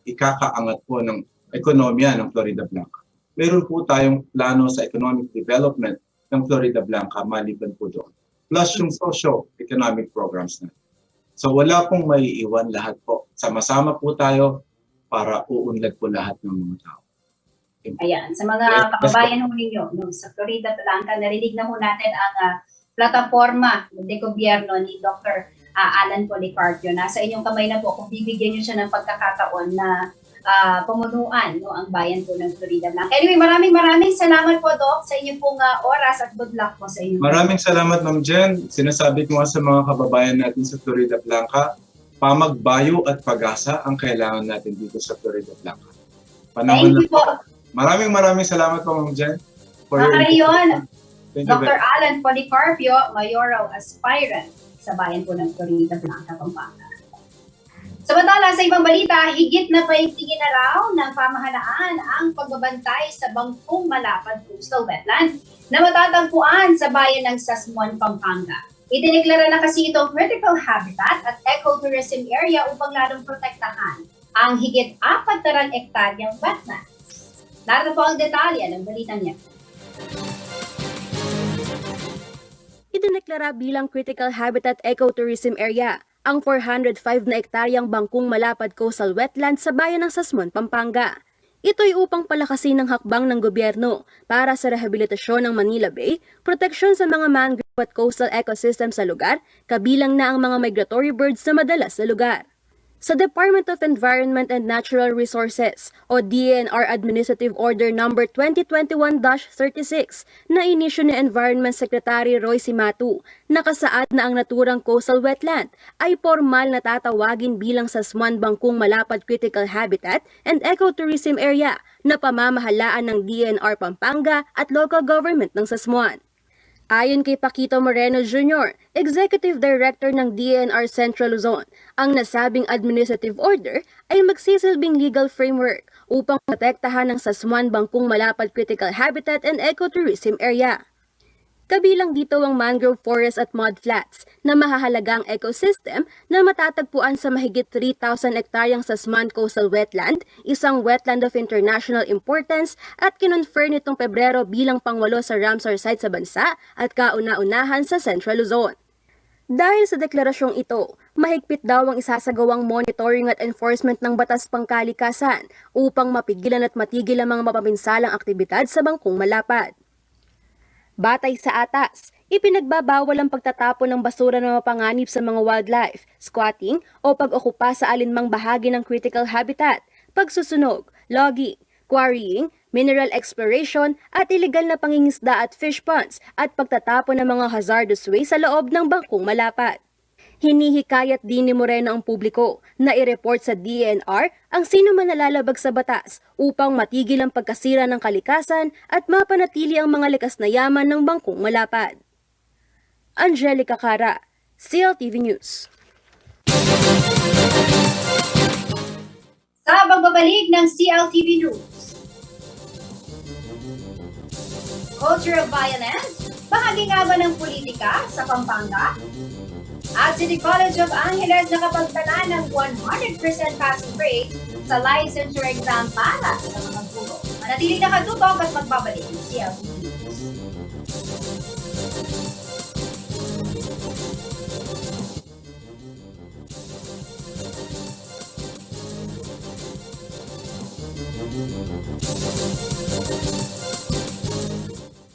ikakaangat po ng ekonomiya ng Florida Blanca. Meron po tayong plano sa economic development ng Florida Blanca maliban po doon. Plus yung socio-economic programs na. So wala pong maiiwan, lahat po. Sama-sama po tayo para uunlad po lahat ng mga tao. Ayan, sa mga kababayan ho ninyo sa Florida Blanca, narinig na ho natin ang plataforma de gobyerno ni Dr. Alan Policarpio. Nasa inyong kamay na po kung bibigyan nyo siya ng pagkakataon na pamunuan ang bayan po ng Florida Blanca. Anyway, maraming salamat po, Doc, sa inyong pong oras at good luck po sa inyo. Maraming salamat, Ma'am Jen. Sinasabi ko nga sa mga kababayan natin sa Florida Blanca, pamagbayo at pag-asa ang kailangan natin dito sa Florida Blanca. Thank you po. Maraming salamat po, Ma'am Jen. Ayun, Dr. Alan Policarpio, mayoral aspirant sa bayan po ng Florida Blanca, Pampanga. Samantala, sa ibang balita, higit na paigtingin na raw ng pamahalaan ang pagbabantay sa bangkong malapad coastal wetland na matatagpuan sa bayan ng Sasmuan, Pampanga. Idineklara na kasi itong critical habitat at ecotourism area upang lalong protektahan ang higit 4 ektaryang wetlands. Narito po ang detalye ng balitang yan. Idineklara bilang Critical Habitat Ecotourism Area ang 405 na ektaryang bangkong malapad coastal wetland sa bayan ng Sasmuan, Pampanga. Ito'y upang palakasin ng hakbang ng gobyerno para sa rehabilitasyon ng Manila Bay, proteksyon sa mga mangrove at coastal ecosystem sa lugar, kabilang na ang mga migratory birds na madalas sa lugar. Sa Department of Environment and Natural Resources o DENR Administrative Order No. 2021-36 na inisyu ni Environment Secretary Roy Cimatu, nakasaad na ang naturang coastal wetland ay formal na tatawagin bilang Sasmuan Bangkong Malapad Critical Habitat and Ecotourism Area na pamamahalaan ng DENR Pampanga at local government ng Sasmuan. Ayon kay Paquito Moreno Jr., Executive Director ng DENR Central Luzon, ang nasabing administrative order ay magsisilbing legal framework upang protektahan ng Sasmuan Bangkong Malapad Critical Habitat and Ecotourism Area. Kabilang dito ang mangrove forest at mudflats na mahahalagang ecosystem na matatagpuan sa mahigit 3,000 ektaryang Sasmuan Coastal Wetland, isang wetland of international importance at kinonfer nitong Pebrero bilang pang-8 sa Ramsar site sa bansa at kauna-unahan sa Central Luzon. Dahil sa deklarasyong ito, mahigpit daw ang isasagawang monitoring at enforcement ng batas pangkalikasan upang mapigilan at matigil ang mga mapapinsalang aktibidad sa bangkong malapad. Batay sa atas, ipinagbabawal ang pagtatapon ng basura na mapanganib sa mga wildlife, squatting o pag-okupa sa alinmang bahagi ng critical habitat, pagsusunog, logging, quarrying, mineral exploration at illegal na pangingisda at fish ponds at pagtatapon ng mga hazardous waste sa loob ng bangkong malapad. Hinihikayat din ni Moreno ang publiko na i-report sa DENR ang sino man nalalabag sa batas upang matigil ang pagkasira ng kalikasan at mapanatili ang mga likas na yaman ng bangkong malapad. Angelica Cara, CLTV News. Sa pagbabalik ng CLTV News, culture of violence, bahagi nga ba ng politika sa Pampanga? At City College of Angeles nakapagtala ng 100% passing rate sa licensure exam para sa mga guro. Manatiling nakatutok at magbabalik ng CLTV News.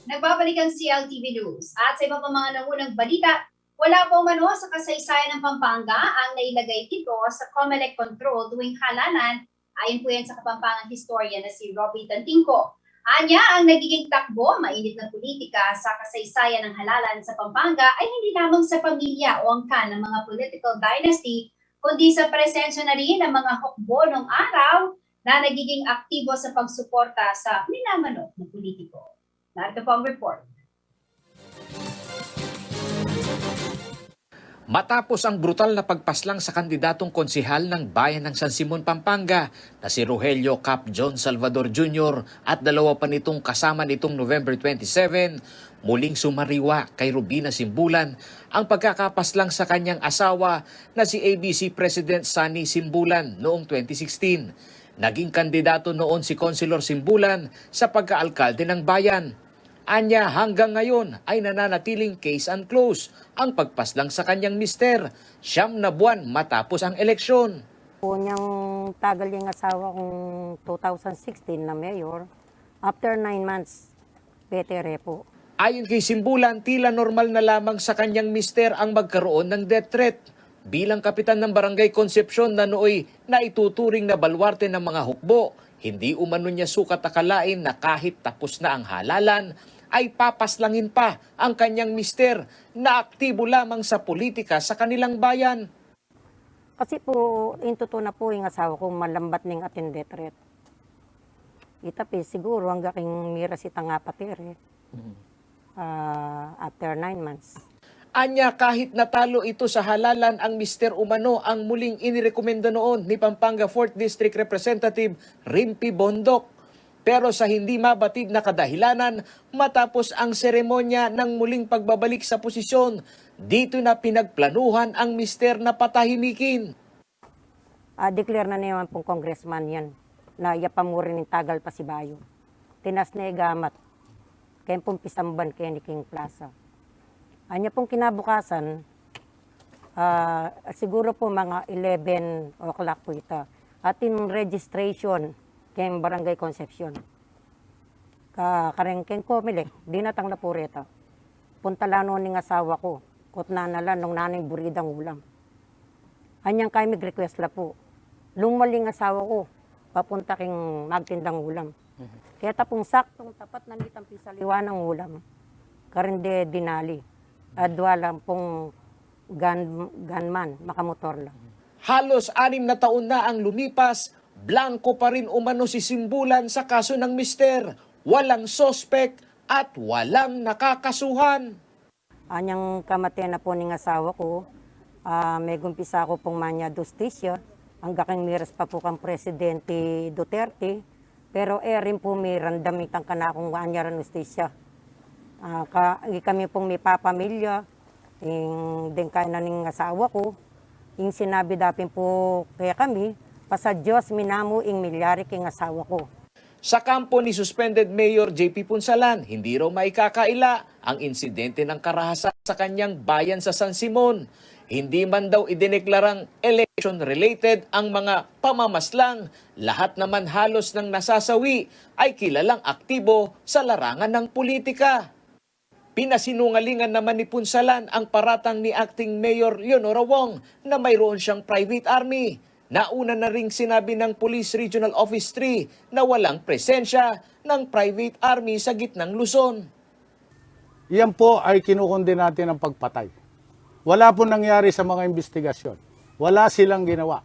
Nagbabalik ang CLTV News at sa iba pa mga nangunang balita, wala po umano sa kasaysayan ng Pampanga ang nailagay dito sa COMELEC control tuwing halalan, ayon po yan sa Kapampangan historian na si Robbie Tantingco. Anya, ang nagiging takbo, mainit na politika sa kasaysayan ng halalan sa Pampanga ay hindi lamang sa pamilya o angkan ng mga political dynasty, kundi sa presensya na rin ng mga hukbo noong araw na nagiging aktibo sa pagsuporta sa minamanok na politiko. Narito po ang report. Matapos ang brutal na pagpaslang sa kandidatong konsihal ng bayan ng San Simon, Pampanga na si Rogelio Cap John Salvador Jr. at dalawa pa nitong kasama nitong November 27, muling sumariwa kay Rubina Simbulan ang pagkakapaslang sa kanyang asawa na si ABC President Sunny Simbulan noong 2016. Naging kandidato noon si Councilor Simbulan sa pagkaalkalde ng bayan. Anya, hanggang ngayon ay nananatiling case unclosed ang pagpaslang sa kanyang mister, 9 na buwan matapos ang eleksyon. Po niyang tagal yung asawa kong 2016 na mayor, after 9 months, betere po. Ayon kay Simbulan, tila normal na lamang sa kanyang mister ang magkaroon ng death threat. Bilang kapitan ng Barangay Concepcion na nooy naituturing na balwarte ng mga hukbo, hindi umano niya sukat akalain na kahit tapos na ang halalan, ay papaslangin pa ang kanyang mister na aktibo lamang sa politika sa kanilang bayan. Kasi po, totoo na po yung asawa ko, malambat ning atin death threat. Itapi, siguro hanggang mira si tanga patere. After 9 months. Anya kahit natalo ito sa halalan ang Mr. Umano ang muling inirekomenda noon ni Pampanga 4th District Representative Rimpi Bondok. Pero sa hindi mabatid na kadahilanan, matapos ang seremonya ng muling pagbabalik sa posisyon, dito na pinagplanuhan ang mister na patahimikin. Declare na naman pong congressman yan na yapamurin ng tagal pa si Bayo. Tinas na igamat. Kaya pong pisamban kaya ni King Plaza. Anya pong kinabukasan, siguro po mga 11 o'clock po ito. At in registration kay Barangay Concepcion. Karengkeng Comelec, dinatang na po rito. Punta lano ng asawa ko, kot nanala nung nanay buridang ulam. Anyang kay mag-request la po. Lumaling asawa ko, papunta king magtindang ulam. Kaya tapong saktong tapat na nitang pisaliwa ng ulam. Karinde dinali. Adwa lang pong gunman, makamotor lang. Halos 6 na taon na ang lumipas, blanco pa rin umano si Simbulan sa kaso ng mister. Walang sospek at walang nakakasuhan. Anyang kamatayan na po ng asawa ko, may gumpisa ko pong manya justisya, hanggang miras pa po kang Presidente Duterte, pero rin po may randamitan ka na akong anyaran justisya. Kami pong may papamilya, din kaya na ng asawa ko, yung sinabi dapin po kaya kami, pasa Diyos minamu ing milyari king asawa ko. Sa kampo ni suspended Mayor JP Punsalan, hindi raw maikakaila ang insidente ng karahasan sa kanyang bayan sa San Simon. Hindi man daw idineklarang election-related ang mga pamamaslang. Lahat naman halos ng nasasawi ay kilalang aktibo sa larangan ng politika. Pinasinungalingan naman ni Punsalan ang paratang ni Acting Mayor Leonora Wong na mayroon siyang private army. Nauna na ring sinabi ng Police Regional Office 3 na walang presensya ng private army sa gitnang Luzon. Yan po ay kinukundi natin ang pagpatay. Wala po nangyari sa mga investigasyon. Wala silang ginawa.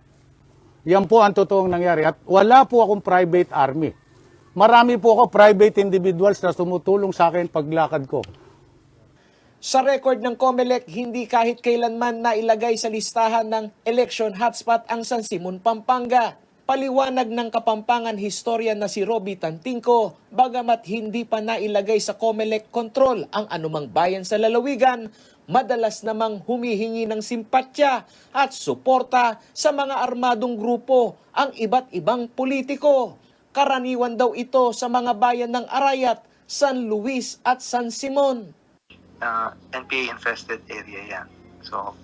Yan po ang totoong nangyari. At wala po akong private army. Marami po ako private individuals na tumutulong sa akin paglakad ko. Sa record ng COMELEC, hindi kahit kailanman nailagay sa listahan ng election hotspot ang San Simon, Pampanga. Paliwanag ng Kapampangan historian na si Roby Tantingco, bagamat hindi pa nailagay sa COMELEC control ang anumang bayan sa lalawigan, madalas namang humihingi ng simpatya at suporta sa mga armadong grupo ang iba't ibang politiko. Karaniwan daw ito sa mga bayan ng Arayat, San Luis at San Simon. NPA-infested area yan. So,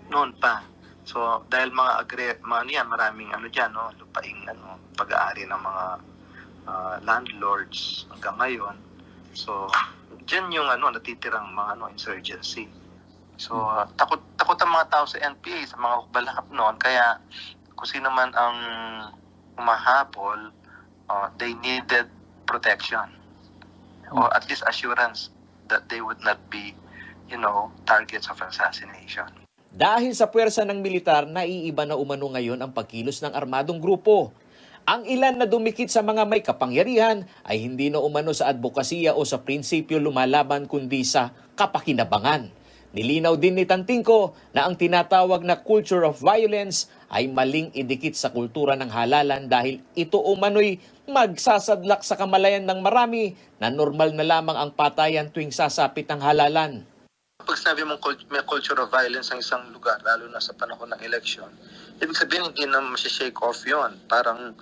noon pa. So, dahil maraming dyan, no, lupaing pag-aari ng mga landlords hanggang ngayon. So, dyan yung natitirang mga insurgency. So, takot ang mga tao sa NPA, sa mga balakap noon. Kaya, kung sino man ang umahabol, they needed protection. Or at least assurance that they would not be, targets of assassination. Dahil sa puwersa ng militar, naiiba na umano ngayon ang pagkilos ng armadong grupo. Ang ilan na dumikit sa mga may kapangyarihan ay hindi na umano sa advokasya o sa prinsipyo lumalaban kundi sa kapakinabangan. Nilinaw din ni Tantingco na ang tinatawag na culture of violence ay maling idikit sa kultura ng halalan dahil ito umano'y magsasadlak sa kamalayan ng marami na normal na lamang ang patayan tuwing sasapit ang halalan. Pag sinabi mong may culture of violence ang isang lugar, lalo na sa panahon ng election, ibig sabihin hindi na masishake off yon. Parang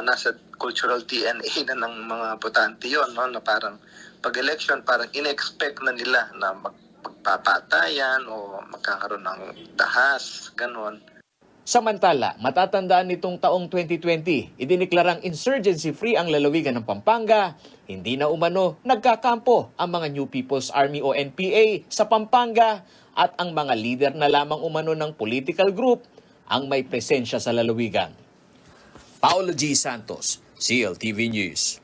nasa cultural DNA na ng mga botante yon, no? Na parang pag-election, parang in-expect na nila na magpapatayan o magkakaroon ng dahas, ganon. Samantala, matatandaan nitong taong 2020, idineklarang insurgency-free ang lalawigan ng Pampanga. Hindi na umano nagkakampo ang mga New People's Army o NPA sa Pampanga at ang mga leader na lamang umano ng political group ang may presensya sa lalawigan. Paolo G. Santos, CLTV News.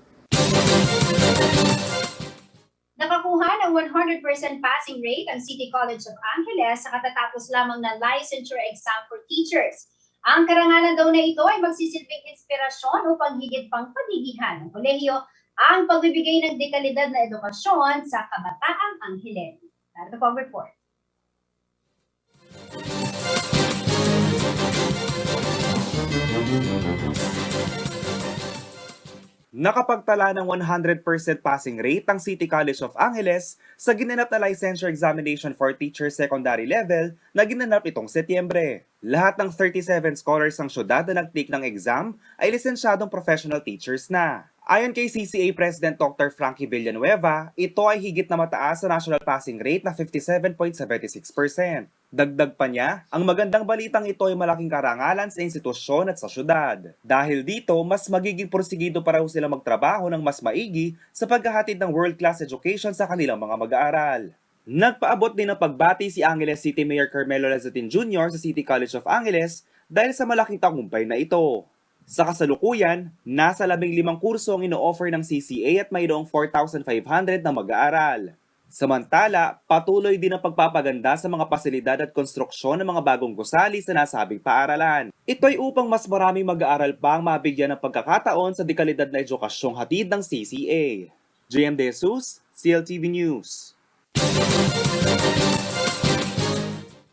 Nakakuha ng 100% passing rate ang City College of Angeles sa katatapos lamang na licensure exam for teachers. Ang karangalan daw na ito ay magsisilbing inspirasyon upang higit pang panigihan ng kolehiyo ang pagbibigay ng dekalidad na edukasyon sa kabataang Angelen. Narito po ang report. Nakapagtala ng 100% passing rate ang City College of Angeles sa ginanap na licensure examination for teacher secondary level na ginanap itong Setyembre. Lahat ng 37 scholars ng syudad na nag-take ng exam ay lisensyadong professional teachers na. Ayon kay CCA President Dr. Frankie Villanueva, ito ay higit na mataas sa national passing rate na 57.76%. Dagdag pa niya, ang magandang balitang ito ay malaking karangalan sa institusyon at sa syudad. Dahil dito, mas magiging porsigido para sila magtrabaho ng mas maigi sa paghahatid ng world-class education sa kanilang mga mag-aaral. Nagpaabot din ng pagbati si Angeles City Mayor Carmelo Lazatin Jr. sa City College of Angeles dahil sa malaking tagumpay na ito. Sa kasalukuyan, nasa 15 kurso ang ino-offer ng CCA at mayroong 4,500 na mag-aaral. Samantala, patuloy din ang pagpapaganda sa mga pasilidad at konstruksyon ng mga bagong gusali sa nasabing paaralan. Ito'y upang mas maraming mag-aaral pa ang mabigyan ng pagkakataon sa dekalidad na edukasyong hatid ng CCA. JM De Jesus, CLTV News.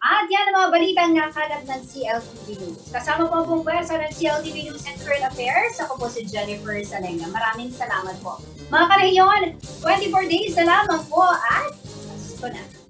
At yan ang mga balitang nakalat ng CLTV News. Kasama po ang buong pwersa ng CLTV News and Current Affairs. Ako po si Jennifer Salenga. Maraming salamat po. Mga karehiyon, 24 days na lamang po at ito na.